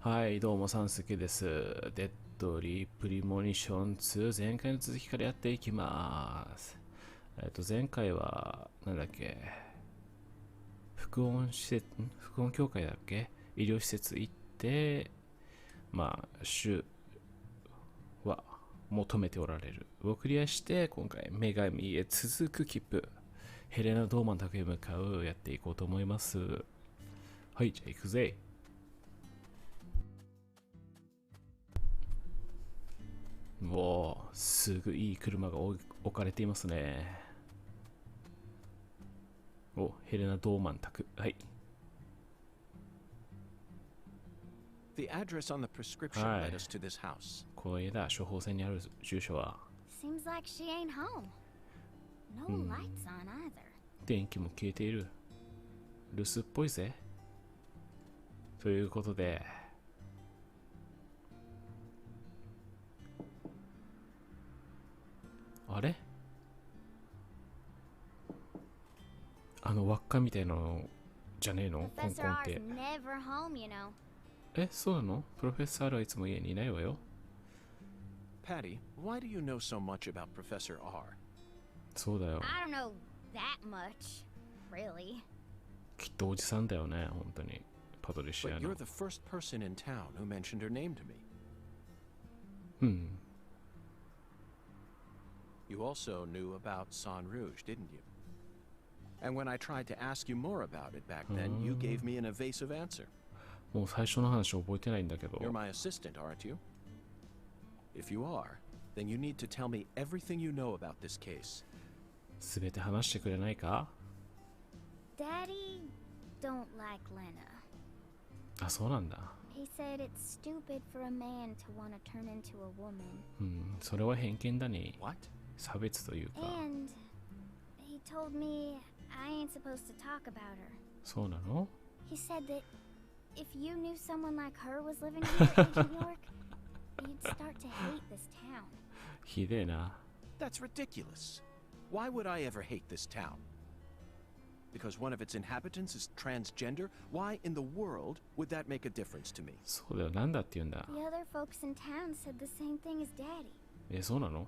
はい、どうも、サンスケです。デッドリープリモニション2、前回の続きからやっていきます。前回は、なんだっけ、副音協会だっけ、医療施設行って、主は求めておられるをクリアして、今回、女神へ続く切符、ヘレナ・ドーマン宅へ向かうやっていこうと思います。はい、じゃあ行くぜ。おー、すぐいい車が置かれていますね。お、ヘレナ・ドーマン宅。はい。The address on the prescription led us to this house. この家だ、処方箋にある住所は。Seems like she ain't home. No lights on either. 電気も消えている。留守っぽいぜ。ということで、あれあの輪っかみたいなのじゃねえのコンコンって。え、そうなの？プロフェッサーはいつも家にいないわよ。Patty, why do you know so much about Professor R? そうだよ。I don't know that much, really. きっとおじさんだよね、本当に。パトリシア But の。you're the first person in town who mentioned her name to me. うん。You also knew about San Rouge, didn't you? And when I tried to ask you more about it back then, you gave me an evasive answer. もう最初の話覚えてないんだけど。You're my assistant, aren't you? If you are, then you need to tell me everything you know about this case. すべて話してくれないか？ Daddy don't like Lena. あ、そうなんだ。He said it's stupid for a man to want to turn into a woman. うん、それは偏見だね。What? 差別というか。And he told me I ain't supposed to talk about her. そうなの？ He said that if you knew someone like her was living here in New York, you'd start to hate this town. ひでえな。 That's ridiculous. Why would I ever hate this town? Because one of its inhabitants is transgender? Why in the world would that make a difference to me? そうだよ、なんだって言うんだ。 The other folks in town said the same thing as Daddy. え、そうなの？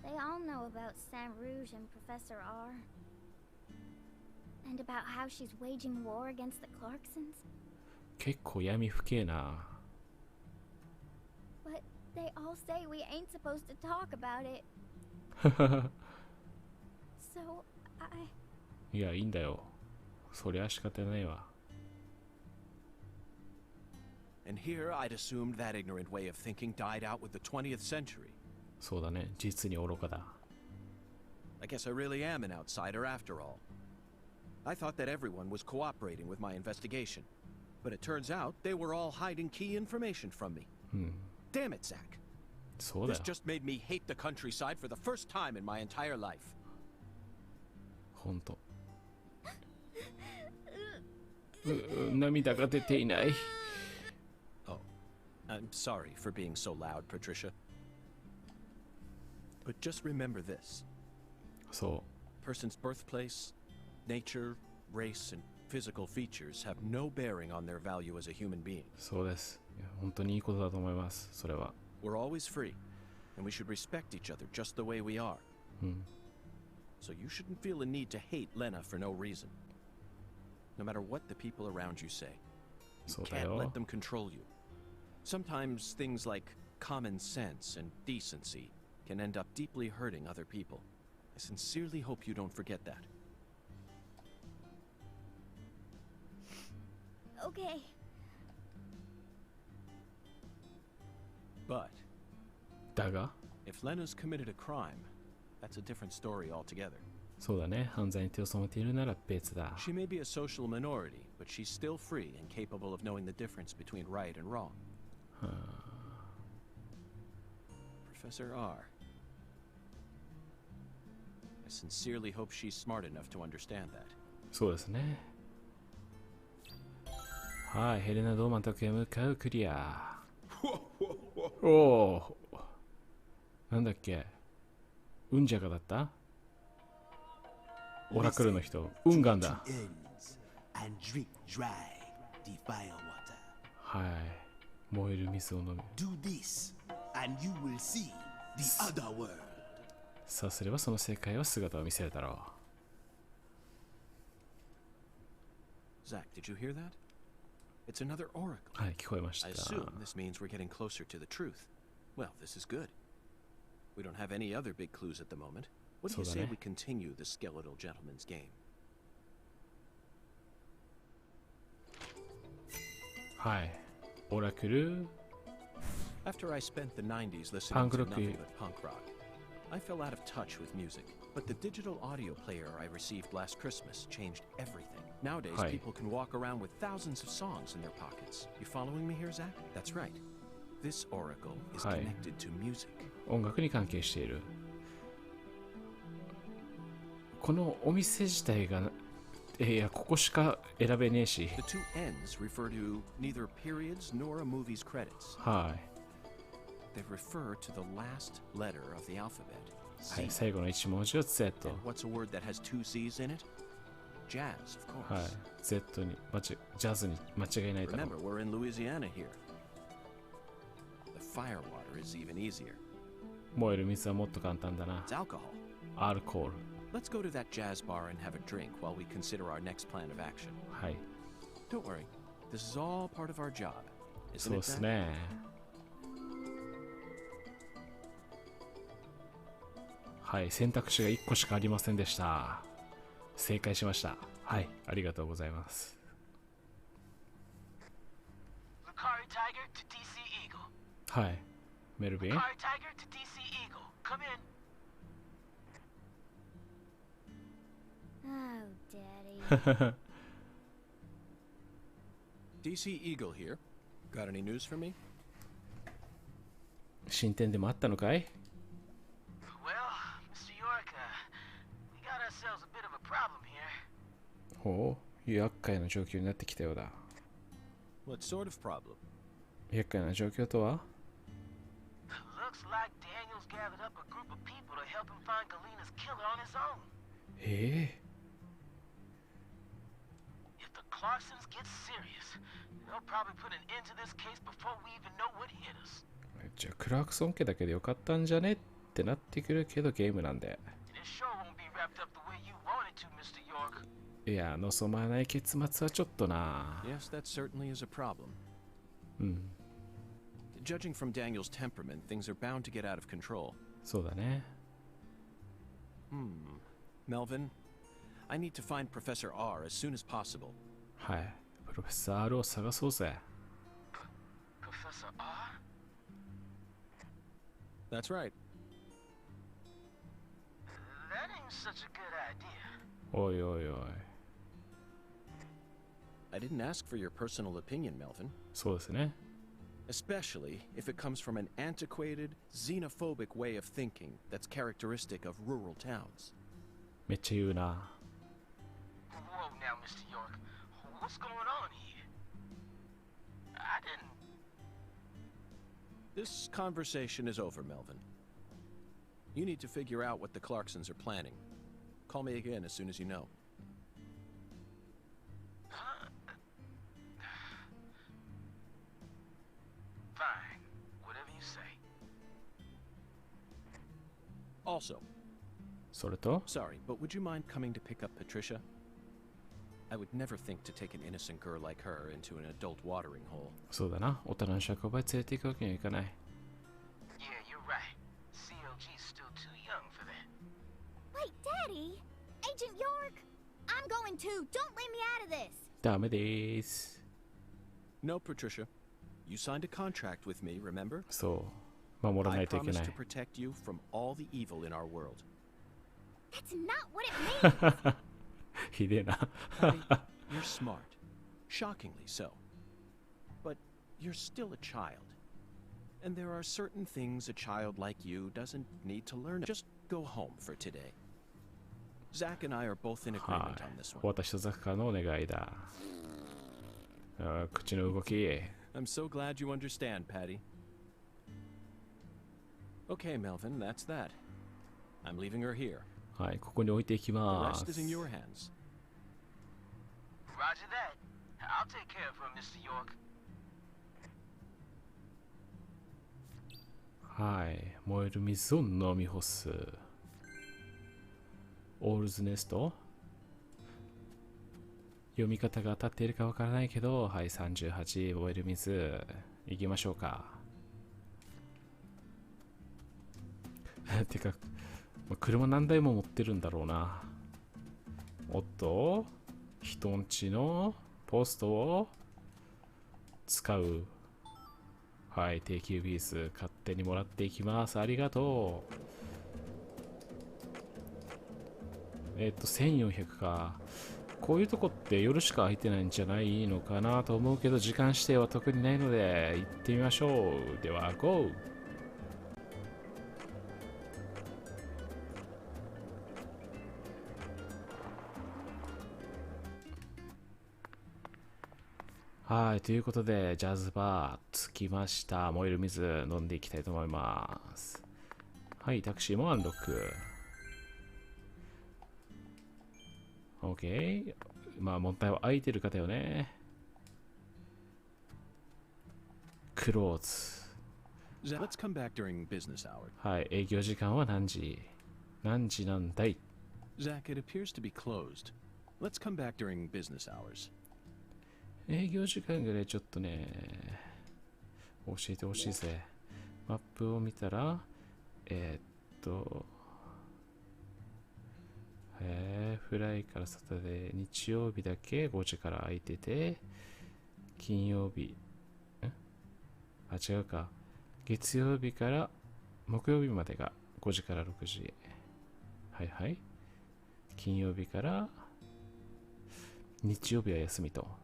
They all know about Saint Rouge and Professor R. And about how she's waging war against the Clarksons. 結構闇深えな。 But they all say we ain't supposed to talk about it. So I... いや、いいんだよ。そりゃ仕方ないわ。 And here I'd assumed that ignorant way of thinking died out with the 20th century. そうだね、実に愚かだ。 I guess I really am an outsider after all. I thought that everyone was cooperating with my investigation. But it turns out they were all hiding key information from me. Damn it, Zach. そうだ This よ。 just made me hate the countryside for the first time in my entire life. ほんと。涙が出ていない。 Oh, I'm sorry for being so loud, Patricia. But just remember this. そ Person's birthplace, nature, race, and physical features have no bearing on their value as a human being. う、そうです。いや、本当にいいことだと思います、それは。 We're always free, and we should respect each other just the way we are. うん。 So you shouldn't feel a need to hate Lena for no reason. No matter what the people around you say, you そうだ can't よ。 let them control you. Sometimes things like common sense and decency can end up deeply hurting other people. I sincerely hope you don't forget that. Okay. But だが、 if Lena's committed a crime, that's a different story altogether. そうだね、犯罪に手を染めているなら別だ。 She may be a social minority, but she's still free and capable of knowing the difference between right and wrong. Professor R. I sincerely hope she's smart enough to understand that. そうですね。はい、ヘレナ・ドーマン宅へ向かうクリア。おお。なんだっけ？ウンジャガだった？オラクルの人、ウンガンだ。はい。燃える水を飲む。 Do this, and you will see the other world. さあすればその世界は姿を見せるだろ Zach, did you hear that? It's another oracle. う。はい、聞こえまし I た。 assume this means we're getting closer to the truth. Well, this is good. We don't have any other big clues at the moment. What do you say we continue the skeletal gentleman's game? はい。オラクル。 After I spent the 90s listening Punk to rock nothing y- but punk rock, I fell out of touch with music. But the digital audio player I received last Christmas changed everything. Nowadays, Hi. people can walk around with thousands of songs in their pockets. You following me here, Zach? That's right. This oracle is Hi. connected to music. 音楽に関係している。このお店自体が、いや、ここしか選べねえし。 The two N's refer to neither periods nor a movie's credits. はい。 They refer to the last letter of the alphabet. はい、最後の一文字を Z。 And what's a word that has two Z's in it? Jazz, of はい course.。Z に、ジャズに間違いないだろ Remember, う。 we're in Louisiana here. The firewater is even easier. 燃える水はもっと簡単だな It's。alcohol. アルコール。 Let's go to that jazz bar and have a drink while we consider our next plan of action. はい。 Don't worry, this is all part of our job. そ Isn't う it, です Zach? ね。はい、選択肢が1個しかありませんでした。正解しました。はい、ありがとうございます。 Lucari Tiger to DC Eagle. はい、メルビン。 Lucari Tiger to DC Eagle. Come in. Oh, Daddy. DC Eagle here. Got any news for me? 進展でもあったのかい？ Well, Mr. York, we got ourselves a bit of a problem here. ほう、厄介な状況になってきたようだ。 What sort of problem? 厄介な状況とは？ Looks like Daniel's gathered up a group of people to help him find Galena's killer on his own. If the Clarksons get serious, they'll probably put an end to this case before we even know what hit us. じゃあクラークソン家だけでよかったんじゃねってなってくるけどゲームなんで。 And it sure won't be wrapped up the way you want it to, Mr. York. いや、望まない結末はちょっとな。 Yes, that certainly is a problem. うん、 Judging from Daniel's temperament, things are bound to get out of control. そうだね。 Melvin, I need to find Professor R as soon as possible. はい、プロフェッサー R を探そうぜ。 Professor R? That's right. That ain't such a good idea. おいおいおい。 I didn't ask for your personal opinion, Melvin. そうですね。 Especially if it comes from an antiquated, xenophobic way of thinking that's characteristic of rural towns. めっちゃ言うな。 Whoa now, Mr. York. What's going on here? I didn't... This conversation is over, Melvin. You need to figure out what the Clarksons are planning. Call me again as soon as you know. Fine. Whatever you say. Also, それと、 sorry, but would you mind coming to pick up Patricia? I would never think to take an innocent girl like her into an adult watering hole. そうだな。大人の職場へ連れて行くわけにはいかない。 Yeah, you're right. CLG's still too young for that. Wait, Daddy! Agent York! I'm going too. Don't leave me out of this. ダメです。 No, Patricia. You signed a contract with me, remember? そう。守らな I いといけ promise ない to。protect you from all the evil in our world. That's not what it means. ひでえな。 Patty, you're smart. Shockingly so. But you're still a child. And there are certain things a child like you doesn't need to learn. Just go home for today. Zach and I are both in は agreement い on this。one. 私とザッカーのお願いだ。あ、口の動き。 I'm so glad you understand, Patty. Okay, Melvin, that's that. I'm leaving her here. はい、ここに置いていき The ま rest is in す。 your hands. Roger that. I'll take care of her, Mr. York. はい。燃える水を飲み干す。オールズネスト。読み方が当たっているかわからないけど、はい、38、燃える水。行きましょうか。てか、車何台も持ってるんだろうな。おっと、人んちのポストを使う。はい、定休ピース勝手にもらっていきます。ありがとう。1400か。こういうとこって夜しか空いてないんじゃないのかなと思うけど、時間指定は特にないので、行ってみましょう。では、GO！はい、ということで、ジャズバー着きました。燃える水飲んでいきたいと思います。はい、タクシーもアンロック。OK。まあ、問題は空いてる方よね。クローズ。Let's come back during business hour. はい、営業時間は何時？何時なんだい？ Zach, it appears to be closed. Let's come back during business hours. 営業時間ぐらいちょっとね、教えてほしいぜ。マップを見たら、フライからサタデー、日曜日だけ5時から空いてて、金曜日、違うか。月曜日から木曜日までが5時から6時。はいはい。金曜日から日曜日は休みと。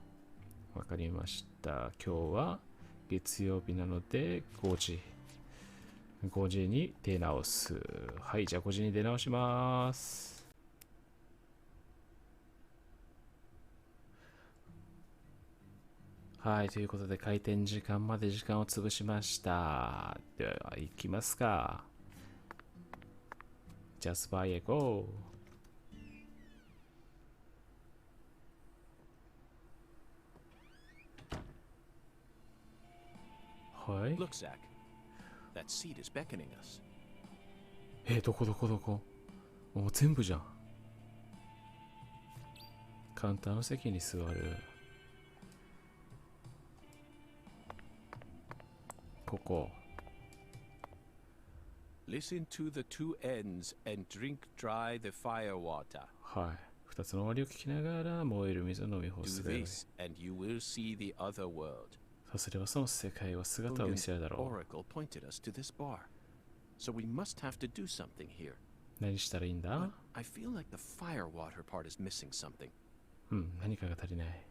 わかりました。今日は月曜日なので5時。5時に出直す。はい、じゃあ5時に出直します。はい、ということで開店時間まで時間を潰しました。では、行きますか。ジャスバイへゴー。はい。Look, Zach. That seat is beckoning us. どこもう全部じゃん。カウンターの席に座る。ここ。Listen to the two ends and drink dry the fire water. はい。二つの終わりを聞きながら燃える水を飲み干 Do す。 this, and you will see the other world. そうすればその世界は姿を見せるだろ Oracle pointed us to this bar, so we must have to do something here. う。何したらいいんだ？ But I feel like the fire water part is missing something. うん、何かが足りない。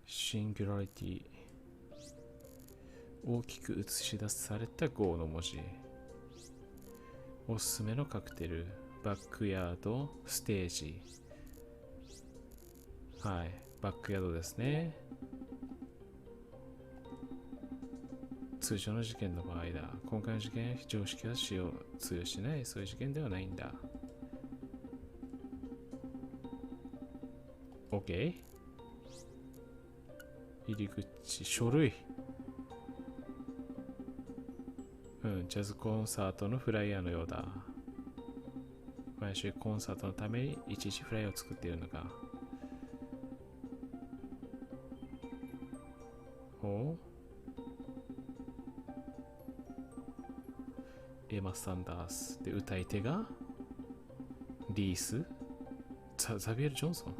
シンギュラリティ。大きく映し出された5の文字。おすすめのカクテル。バックヤード、ステージ。はい、バックヤードですね。通常の事件の場合だ。今回の事件、常識は通用しない。そういう事件ではないんだ。OK。入り口、書類。ジャズコンサートのフライヤーのようだ。毎週コンサートのためにいちいちフライヤーを作っているのか。エマ・サンダースで歌い手がリースザビエル・ジョンソン。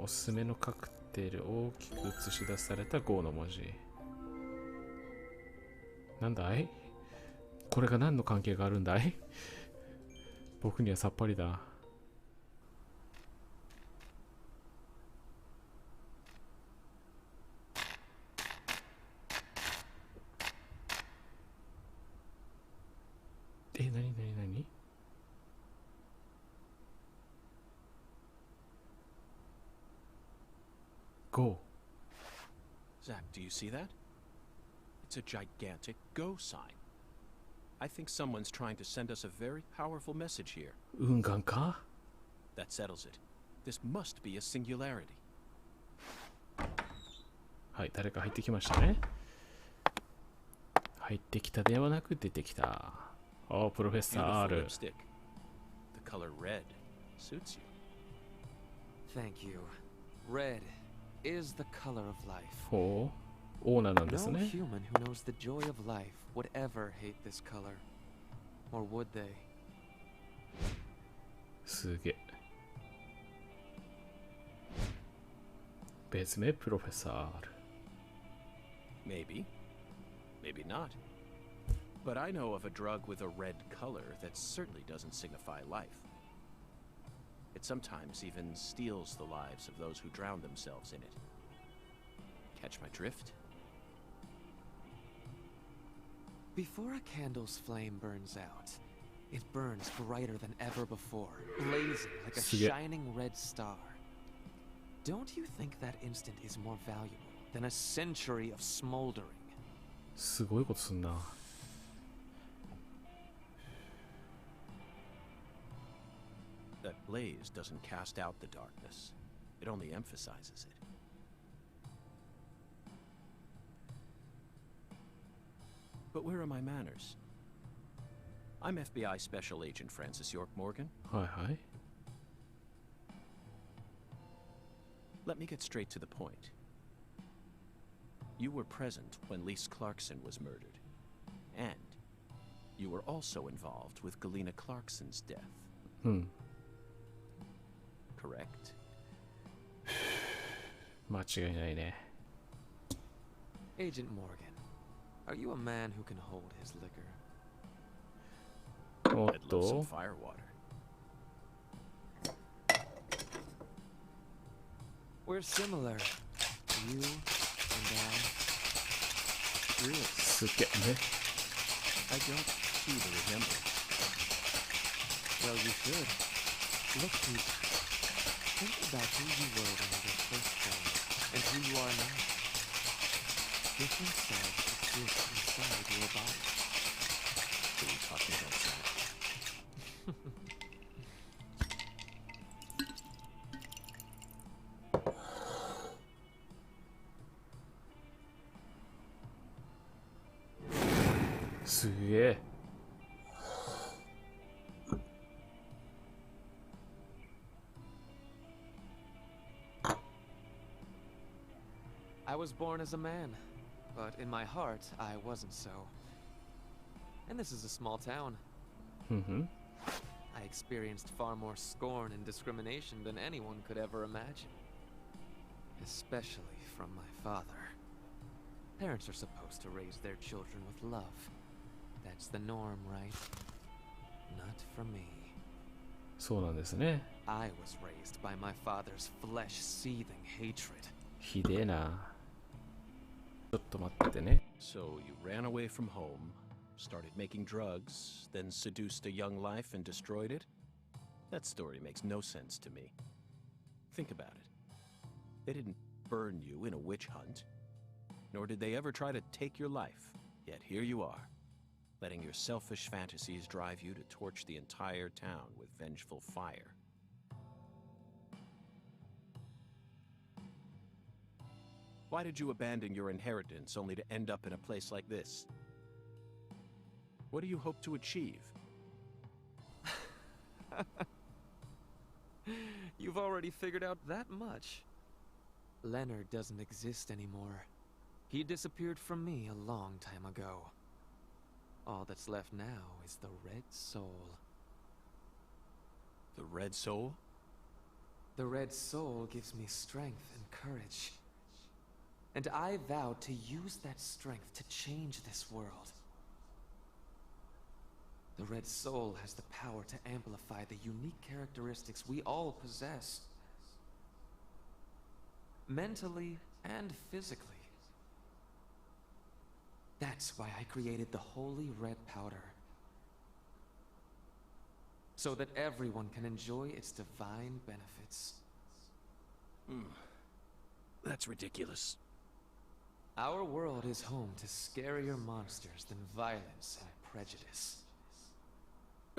おすすめのカクテル大きく映し出された5の文字。なんだい？これが何の関係があるんだい？僕にはさっぱりだ。何？Go. Zach, do you see that? It's a gigantic go sign. I think someone's trying to send us a very powerful message here. 運河か？ That settles it. This must be a singularity. はい、誰か入ってきましたね。入ってきたではなく出てきた。お、プロフェッサー Beautiful R。lipstick. The color red suits you. Thank you. Red is the color of life. ほう、オーナーなんです No ね。 human who knows the joy of life would ever hate this color. Or would they? すげえ。別名プロフェッサー R。Maybe. Maybe not. But I know of a drug with a red color that certainly doesn't signify life. It sometimes even steals the lives of those who drown themselves in it. Catch my drift? Before a candle's flame burns out, it burns brighter than ever before, blazing like a shining red star. Don't you think that instant is more valuable than a century of smoldering? すごいことすんな。That blaze doesn't cast out the darkness. It only emphasizes it. But where are my manners? I'm FBI Special Agent Francis York Morgan. はいはい。Let me get straight to the point. You were present when Lise Clarkson was murdered. And you were also involved with Galena Clarkson's death. うん。Correct? 間違いないね。Agent Morgan, are you a man who can hold his liquor? おっ I'd love some と。 firewater. We're similar. You and I. Really? すげえね。 I don't see the resemblance. Well, you should. Look, Pete. Think about who you were when you were first born, and who you are now. Different selves exist inside your body. Are you talking about that?すげえ。I was born as a man, but in my heart, I wasn't so. And this is a small town. ふんふん。 I experienced far more scorn and discrimination than anyone could ever imagine. Especially from my father. Parents are supposed to raise their children with love. That's the norm, right? Not for me. そうなんですね。 I was raised by my father's flesh-seething hatred. ひでえな。ちょっと待ってね。 So you ran away from home, started making drugs, then seduced a young life and destroyed it? That story makes no sense to me. Think about it. They didn't burn you in a witch hunt, nor did they ever try to take your life. Yet here you are, letting your selfish fantasies drive you to torch the entire town with vengeful fire. Why did you abandon your inheritance only to end up in a place like this? What do you hope to achieve? You've already figured out that much. Leonard doesn't exist anymore. He disappeared from me a long time ago. All that's left now is the Red Soul. The Red Soul? The Red Soul gives me strength and courage. And I vow to use that strength to change this world. The Red Soul has the power to amplify the unique characteristics we all possess. Mentally and physically. That's why I created the Holy Red Powder. So that everyone can enjoy its divine benefits. That's ridiculous. Our world is home to scarier monsters than violence and prejudice.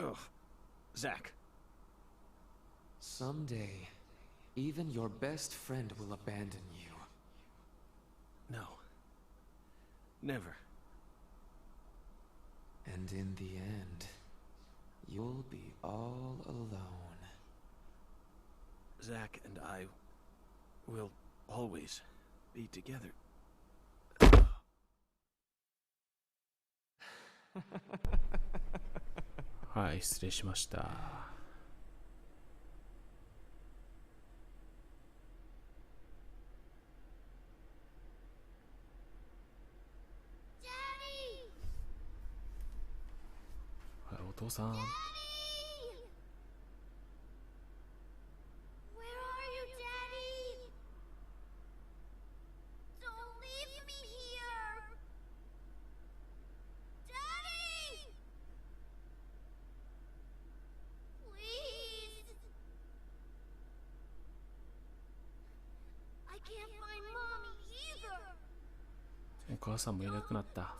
Ugh. Zach. Someday, Even your best friend will abandon you. No. Never. And in the end, you'll be all alone. Zack and I will always be together. はい、失礼しました。はい、お父さん。お母さんもいなくなった。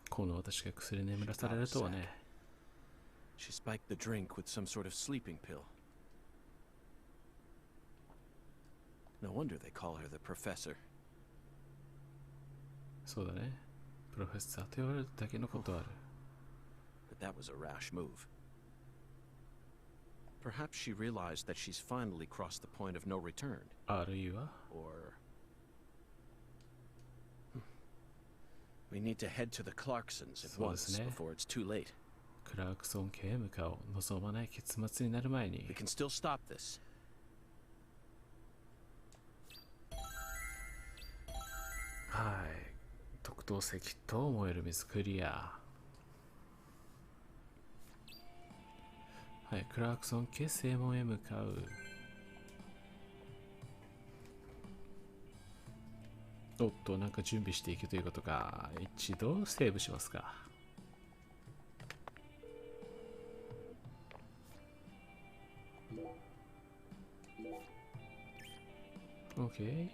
この私が薬眠らされるとはね。She spiked the drink with some sort of sleeping pill. No wonder they call her the professor. そうだね。プロフェッサーと言われるだけのことある。But that was a rash move. Perhaps she realized that she's finally crossed the point of no return. あるいは Or we need to head to the Clarksons at once before it's too late. クラークソン家へ向かおう。望まない結末になる前に。We can still stop this. はい。特等席と燃える水クリア。はい。クラークソン家正門へ向かう。おっと、なんか準備していくということか。一度セーブしますか。OK。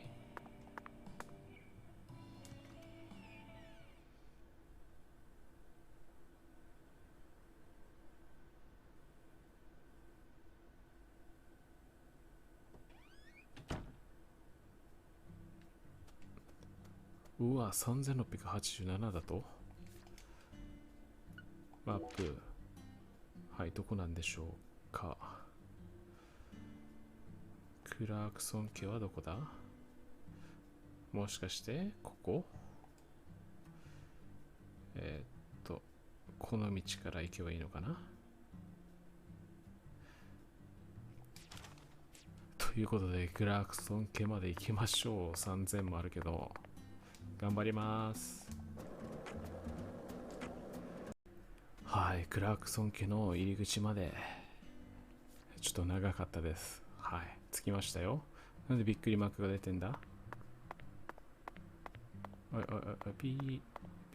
うわ、3687だと。マップ。はい、どこなんでしょうか。クラークソン家はどこだ？もしかして、ここ？この道から行けばいいのかな？ということで、クラークソン家まで行きましょう。3000もあるけど。頑張ります。はい、クラークソン家の入り口までちょっと長かったです。はい、着きましたよ。なんでびっくりマークが出てんだ？ピー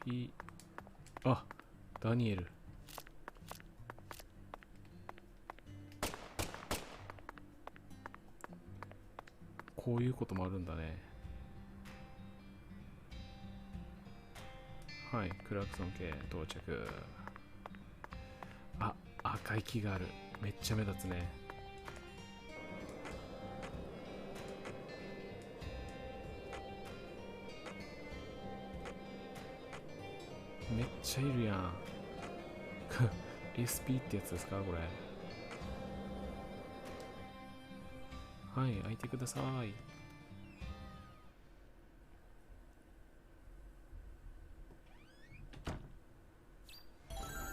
ピー。あ、ダニエル。こういうこともあるんだね。はい、クラークソン家到着。あ、赤い木がある。めっちゃ目立つね。めっちゃいるやん。SP ってやつですかこれ。はい、開いてください。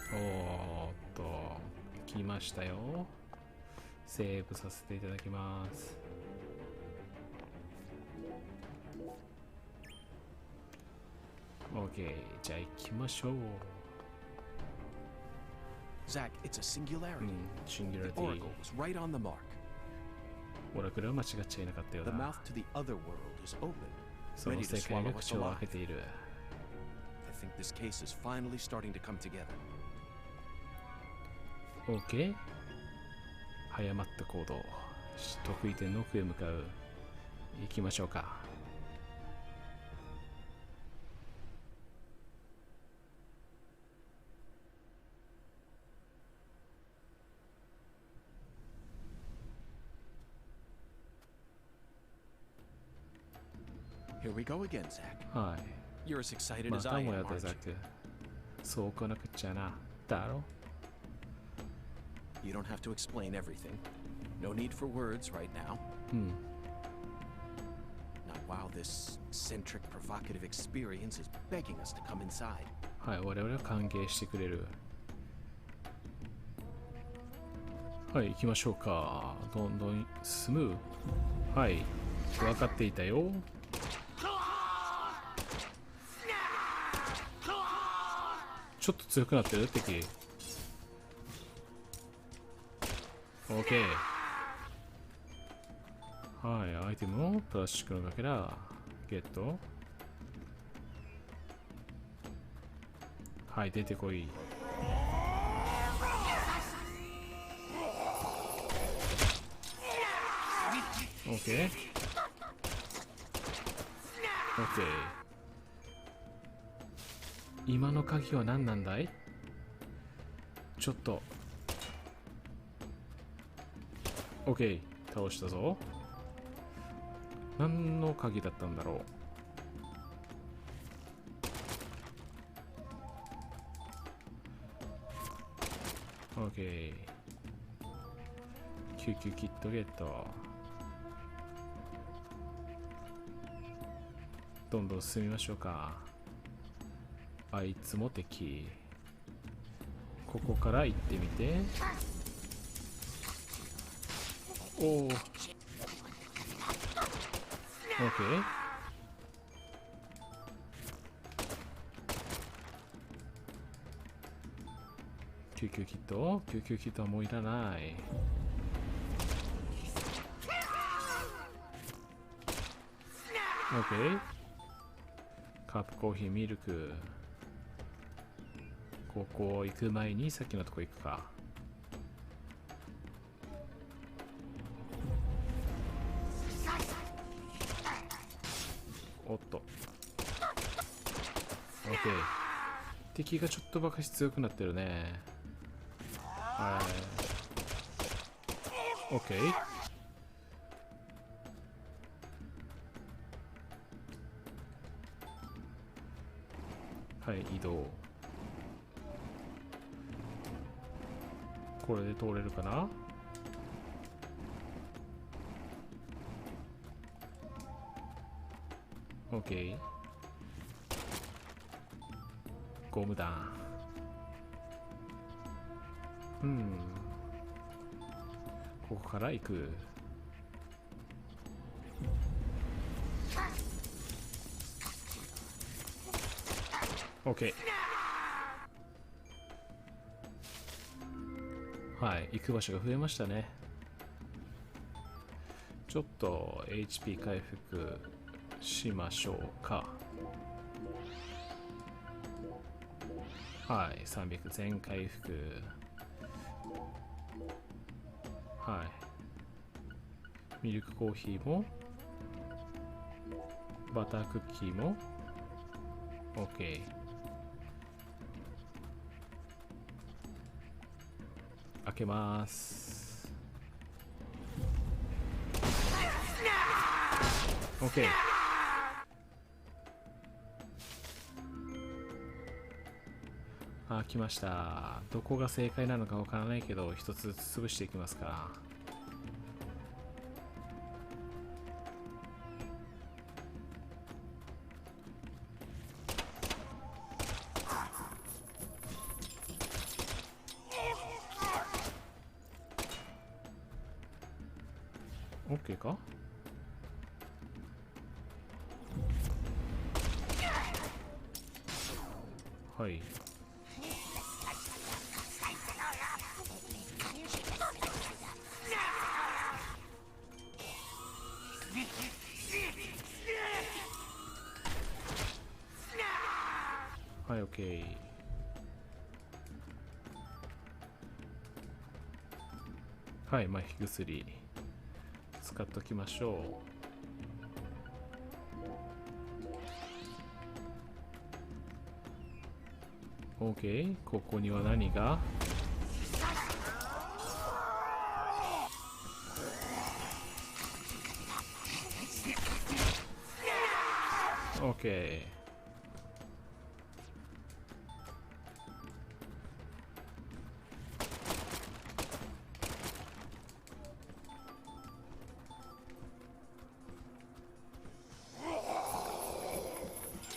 おーっと、来ましたよ。セーブさせていただきます。OK、じゃあ行きましょう。Zack, it's a singularity. The Singularity. oracle was right on the mark. オラクルは間違っちゃいなかったよ The な。 mouth to the other world is open, その ready to 世界が swallow 口 us を開け alive. ている。 I think this case is finally starting to come together. OK。早まった行動。得意点の奥へ向かう。行きましょうか。Here we go again, Zach. はい。 You're as excited ま as た I もや am, った aren't ザ you? ク。そうこなくっちゃな。だろ You don't have to explain everything. No need for words right now. うん。 Not while this eccentric, provocative experience is begging us to come inside. はい、我々は歓迎してくれる。はい、行きましょうか。どんどん進む。はい、分かっていたよ。ちょっと強くなってる敵。OK。はい、アイテムをプラスチックのかけらゲット。はい、出てこい。OK。OK。今の鍵は何なんだい？ちょっと。OK。倒したぞ。何の鍵だったんだろう。OK。救急キットゲット。どんどん進みましょうか。あいつも敵。ここから行ってみて。おお。OK。救急キット？救急キットはもういらない。OK。カップコーヒー、ミルク。ここ行く前にさっきのとこ行くか。おっと。OK。敵がちょっとばかし強くなってるね。はい。OK。はい、移動。これで通れるかな？ OK。ゴム弾。ここから行く。OK。はい、行く場所が増えましたね。ちょっと HP 回復しましょうか。はい、300全回復。はい。ミルクコーヒーもバタークッキーも OK。開けます。 OK。あ、来ました。どこが正解なのかわからないけど一つずつ潰していきますか。OK か？はい。OK。はい、麻痺薬使っときましょう。OK、ここには何が？OK。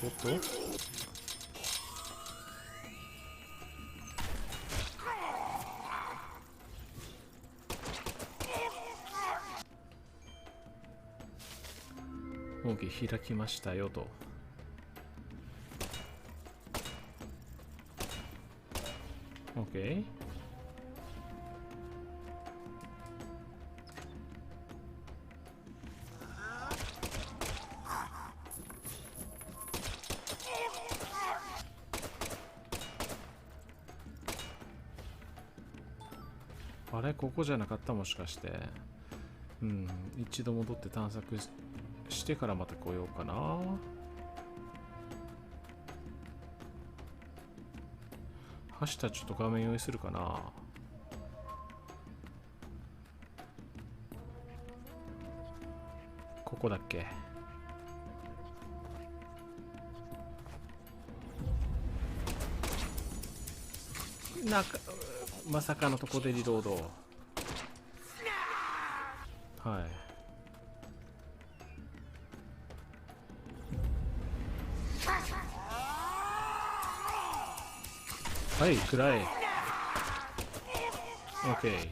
おっとOK、開きましたよと。OK。あれ、ここじゃなかった？もしかして。うん、一度戻って探索してからまた来ようかな。走ったらちょっと画面用意するかな。ここだっけ？まさかのとこでリロード。はい。はい、暗い。OK。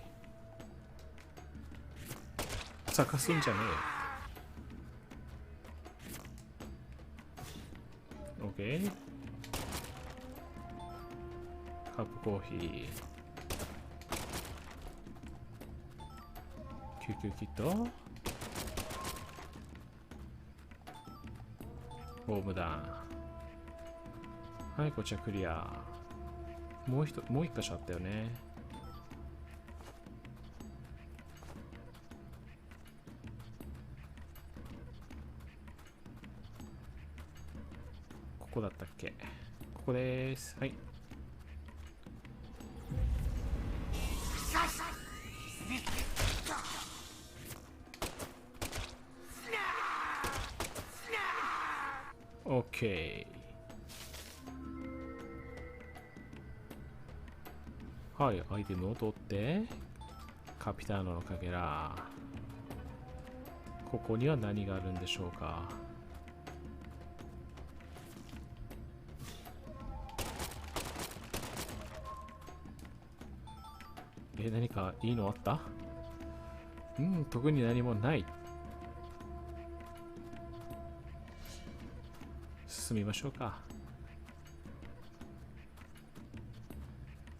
咲かすんじゃねえ。OK。カップコーヒー。救急キット。ホームダウン。はい、こちらクリア。もう一箇所あったよね。ここだったっけ？ここです。はい。OK。はい、アイテムを取ってカピターノのかけら。ここには何があるんでしょうか。何かいいのあった？特に何もない。進みましょうか。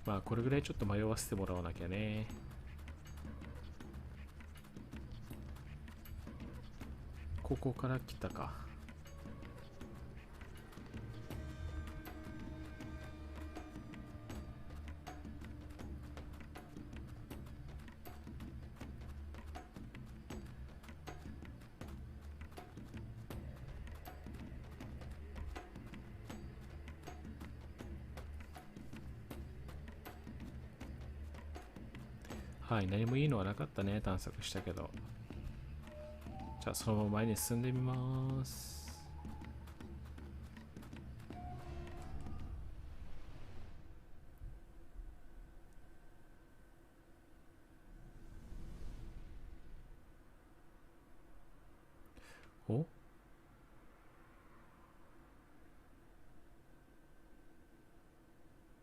まあこれぐらいちょっと迷わせてもらわなきゃね。ここから来たか。はい、何もいいのはなかったね。探索したけど。じゃあそのまま前に進んでみます。お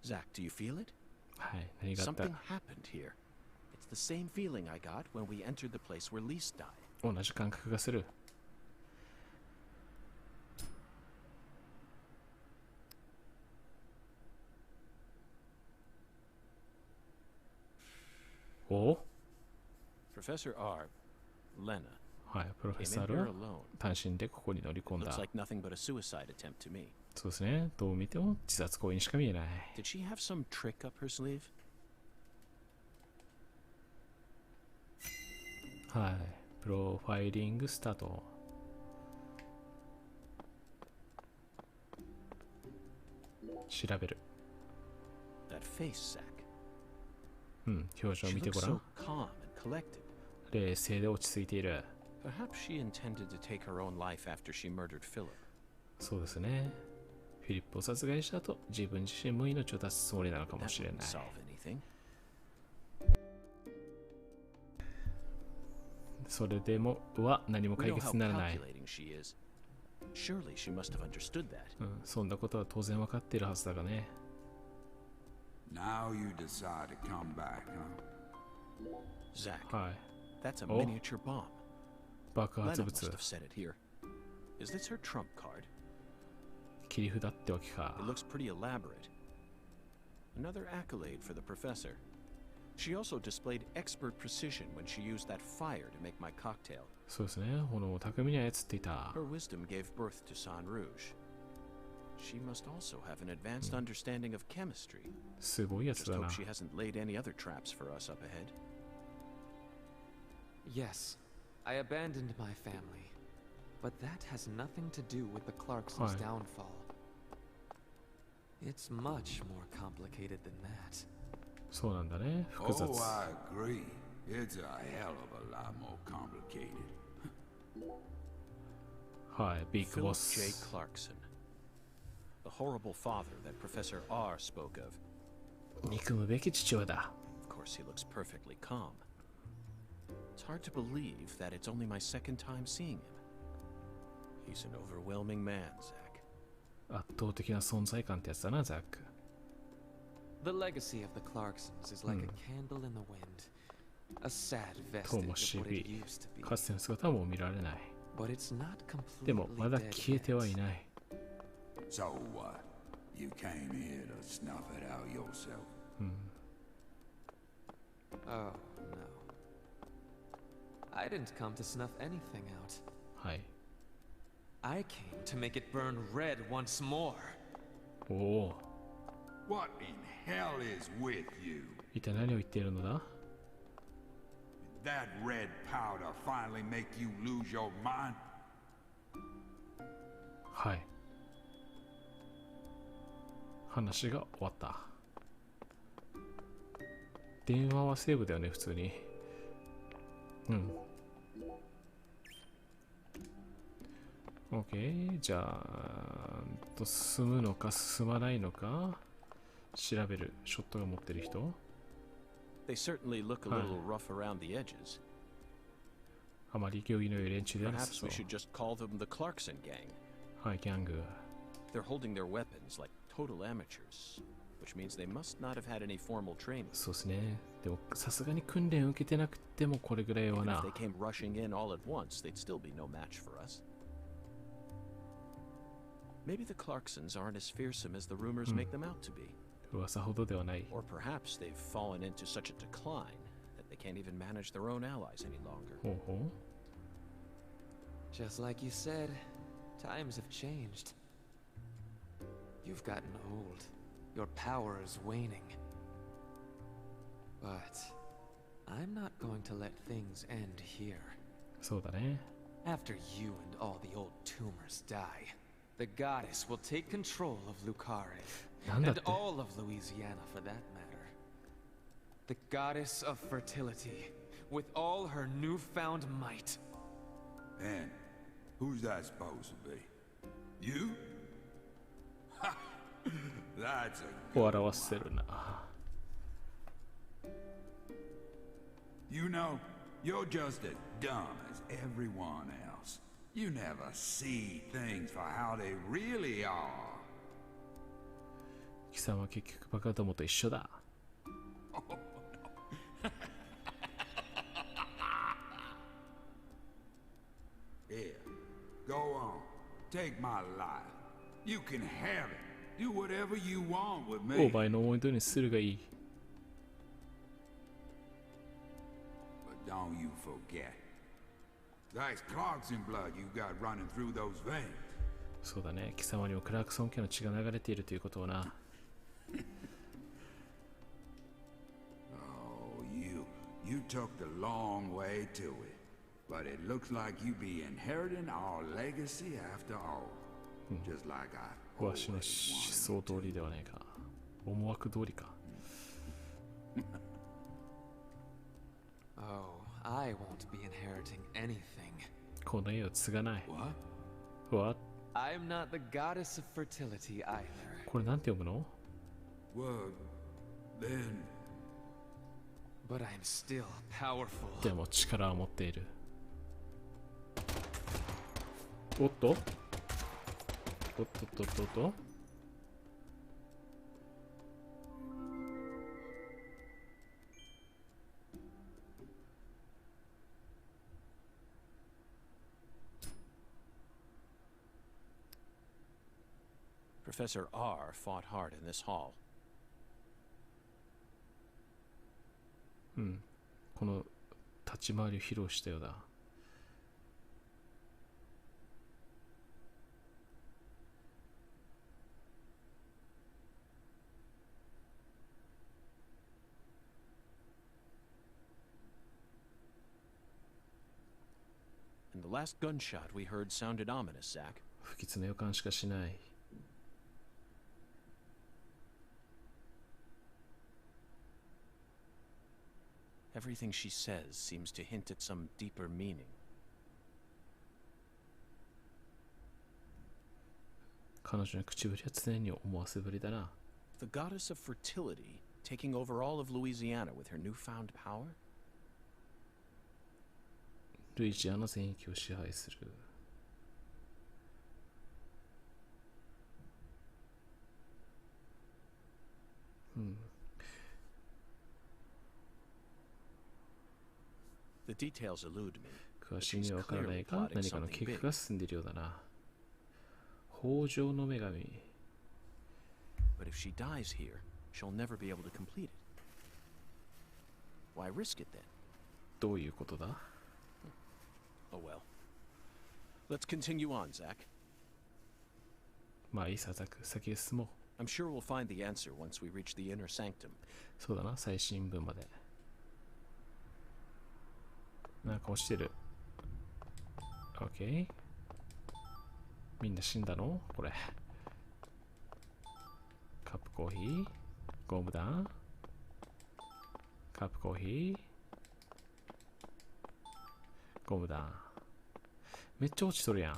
Zach, do you feel it? はい、何があった？ Something happened here. It's the same feeling I got when we entered the place where Lise died. 同じ感覚がする。お Professor R, Lena, はい、プロフェッ came サ in ー here ル alone. 単身でここに乗り込ん Looks だ。 like nothing but a suicide attempt to me. そうですね。どう見ても自殺行為にしか見えない。Did she have some trick up her sleeve? はい。プロファイリングスタート。調べる。That face, Zack. うん、表情 She 見て looks ごら so ん。 calm and collected. 冷静で落ち着いている。 Perhaps she intended to take her own life after she murdered Philip. そうですね。フィリップを殺害した後、自分自身も命を絶つつもりなのかも That しれ wouldn't ない。 solve anything. それでもは何も We 解 know 決 how にならない。 calculating she is. Surely she must have understood that. うん、そんなことは当然わかっているはずだがね。Now you decide to come back, huh? Zack, はい。 that's a Oh. miniature bomb. 爆発 Lena must 物 have。set it here. Is this her trump card? 切り札ってわけか It。looks pretty elaborate. Another accolade for the professor. She also displayed expert precision when she used that fire to make my cocktail. そうですね。炎を巧みに操っていた。 Her wisdom gave birth to San Rouge. She must also have an advanced understanding of chemistry. すごいやつ Just だ hope な。 she hasn't laid any other traps for us up ahead. Yes, I abandoned my family. But that has nothing to do with the Clarksons' Hi. downfall. It's much more complicated than that. そうなんだね。複雑。 Oh, I agree. It's a hell of a lot more complicated. はい。ビッグボ Philip ス。 J. Clarkson. The horrible father that Professor R spoke of. 憎むべき父親だ。 Of course, he looks perfectly calm. It's hard to believe that it's only my second time seeing him. He's an overwhelming man, Zack. 圧倒的な存在感ってやつだな、ザック。 The legacy of the Clarksons is like a candle in the wind. A sad と vestige も of し what び it used to be. かつての姿はもう見られない。 But it's not でも completely まだ dead 消えてはい yet. ない。 So what? You came here to snuff it out yourself. Oh, no. I didn't come to snuff anything out. はい。 I came to make it burn red once more. おお。 What in hell is with you? 一体何を言っているのだ That red powder finally make you lose your mind? はい。話が終わった。電話はセーブだよね、普通に。うん。OK。じゃあ、進むのか進まないのか調べる。ショットが持ってる人 They certainly look a Huh. little rough around the edges. あまり行儀の良い連中である Perhaps そう we。should just call them the Clarkson gang. はい、ギャング。 They're holding their weapons like total amateurs, which means they must not have had any formal training. そうですね。でも、さすがに訓練を受けてなくてもこれぐらいは Even な if。they came rushing in all at once, they'd still be no match for us. Maybe the Clarksons aren't as fearsome as the rumors make them out to be. 噂ほどではない。 Or perhaps they've fallen into such a decline that they can't even manage their own allies any longer. ほうほう。 Just like you said, times have changed. You've gotten old. Your power is waning. But I'm not going to let things end here. そうだね。 After you and all the old tumors die, the goddess will take control of Lucare なんだっ and て all of Louisiana for that matter. The goddess of fertility, with all her newfound might. And who's that supposed to be? You? That's a good 笑わせるな。 You know, you're just as dumb as everyone else. You never see things for how they really are. 貴様は結局バカどもと一緒だ。 Here, go on. Take my life. You can have it. Do whatever you want with お me. 前の思い通りにするがいい。 But don't you forget. That's Clarkson blood you got running through those veins. そうだね、貴様にもクラークソン家の血が流れているということをな。Oh, you took the long way to it. But it looks like you be inheriting our legacy after all. Just like I わしの思想通りではないか。思惑通りか。Oh, I won't be inheriting anything. この家を継がない。 What? What? I'm not the goddess of fertility either. これなんて読むの？ Well, then. But I'm still powerful. でも力を持っている。おっとおっとっとっとっと。Professor R fought hard in this hall. うん。この立ち回りを披露したようだ。And the last gunshot we heard sounded ominous, Zack. 不吉な予感しかしない。Everything she says seems to hint at some deeper meaning. 彼女の口ぶりは常に思わせぶりだな。The goddess of fertility taking over all of Louisiana with her newfound power? ルイジアの全域を支配する。うん。The details elude me. 詳しいにはわからないが、何かの計画が進んでいるようだな。豊穣の女神。But if she dies here, she'll never be able to complete it. Why risk it then? どういうことだ？ Oh well. Let's continue on, Zack. まあいいさ、ザク、先へ進もう。I'm sure we'll find the answer once we reach the inner sanctum. そうだな、最新文まで。なんか落ちてる。OK。みんな死んだのこれ。カップコーヒー。ゴムだ。カップコーヒー。ゴムだ。めっちゃ落ちとるやん。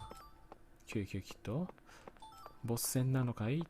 救急キット。ボス戦なのかいっ